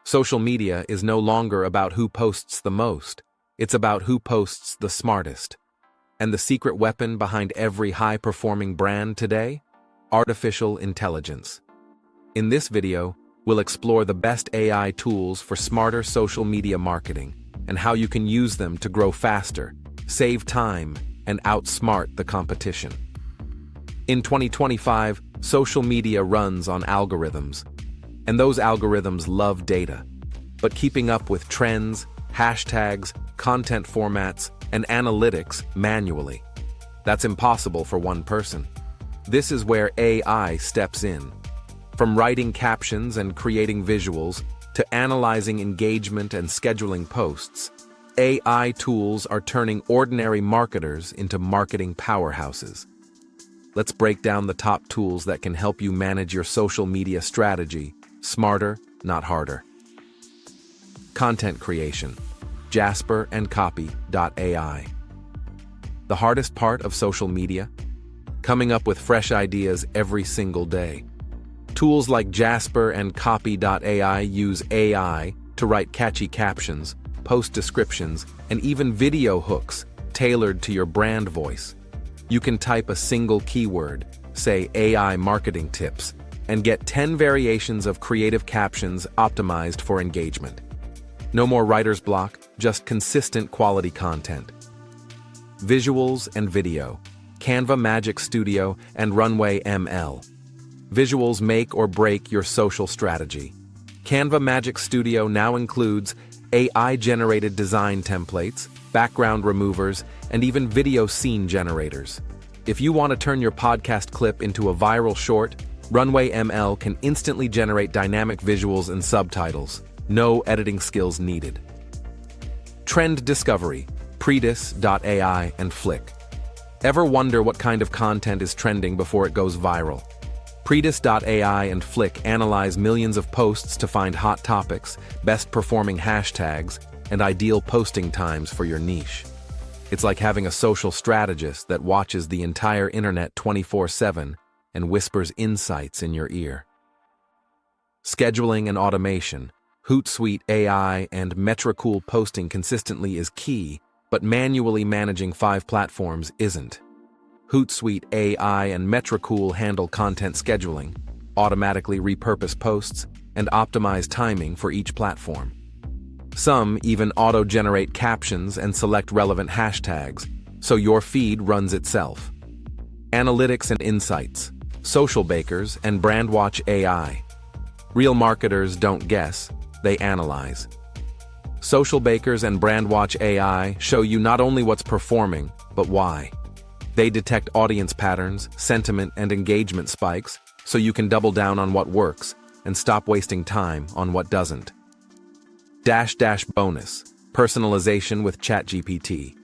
Social media is no longer about who posts the most, it's about who posts the smartest. And the secret weapon behind every high-performing brand today? Artificial intelligence. In this video, we'll explore the best AI tools for smarter social media marketing and how you can use them to grow faster, save time, and outsmart the competition. In 2025, social media runs on algorithms, and those algorithms love data. But keeping up with trends, hashtags, content formats, and analytics manually, that's impossible for one person. This is where AI steps in. From writing captions and creating visuals to analyzing engagement and scheduling posts, AI tools are turning ordinary marketers into marketing powerhouses. Let's break down the top tools that can help you manage your social media strategy smarter, not harder. Content creation. Jasper and Copy.ai. The hardest part of social media? Coming up with fresh ideas every single day. Tools like Jasper and Copy.ai use AI to write catchy captions, post descriptions, and even video hooks tailored to your brand voice. You can type a single keyword, say AI marketing tips, and get 10 variations of creative captions optimized for engagement. No more writer's block, just consistent quality content. Visuals and video. Canva Magic Studio and Runway ML. Visuals make or break your social strategy. Canva Magic Studio now includes AI-generated design templates, background removers, and even video scene generators. If you want to turn your podcast clip into a viral short, Runway ML can instantly generate dynamic visuals and subtitles. No editing skills needed. Trend discovery. Predis.ai and Flick. Ever wonder what kind of content is trending before it goes viral? Predis.ai and Flick analyze millions of posts to find hot topics, best-performing hashtags, and ideal posting times for your niche. It's like having a social strategist that watches the entire internet 24/7 and whispers insights in your ear. Scheduling and automation. Hootsuite AI and Metricool posting consistently is key, but manually managing 5 platforms isn't. Hootsuite AI and Metricool handle content scheduling, automatically repurpose posts, and optimize timing for each platform. Some even auto-generate captions and select relevant hashtags, so your feed runs itself. Analytics and insights. Socialbakers and Brandwatch AI. Real marketers don't guess, they analyze. Socialbakers and Brandwatch AI show you not only what's performing, but why. They detect audience patterns, sentiment, and engagement spikes, so you can double down on what works and stop wasting time on what doesn't. Bonus. Personalization with ChatGPT.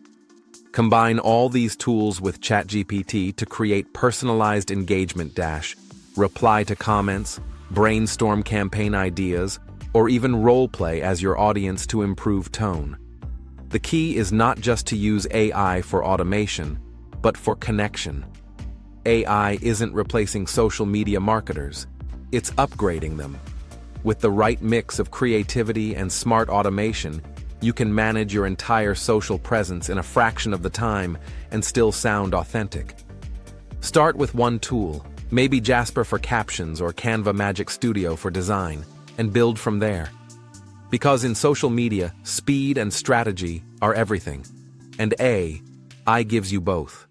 Combine all these tools with ChatGPT to create personalized engagement reply to comments, brainstorm campaign ideas, or even role-play as your audience to improve tone. The key is not just to use AI for automation, but for connection. AI isn't replacing social media marketers, it's upgrading them. With the right mix of creativity and smart automation, you can manage your entire social presence in a fraction of the time and still sound authentic. Start with one tool, maybe Jasper for captions or Canva Magic Studio for design, and build from there. Because in social media, speed and strategy are everything. And AI gives you both.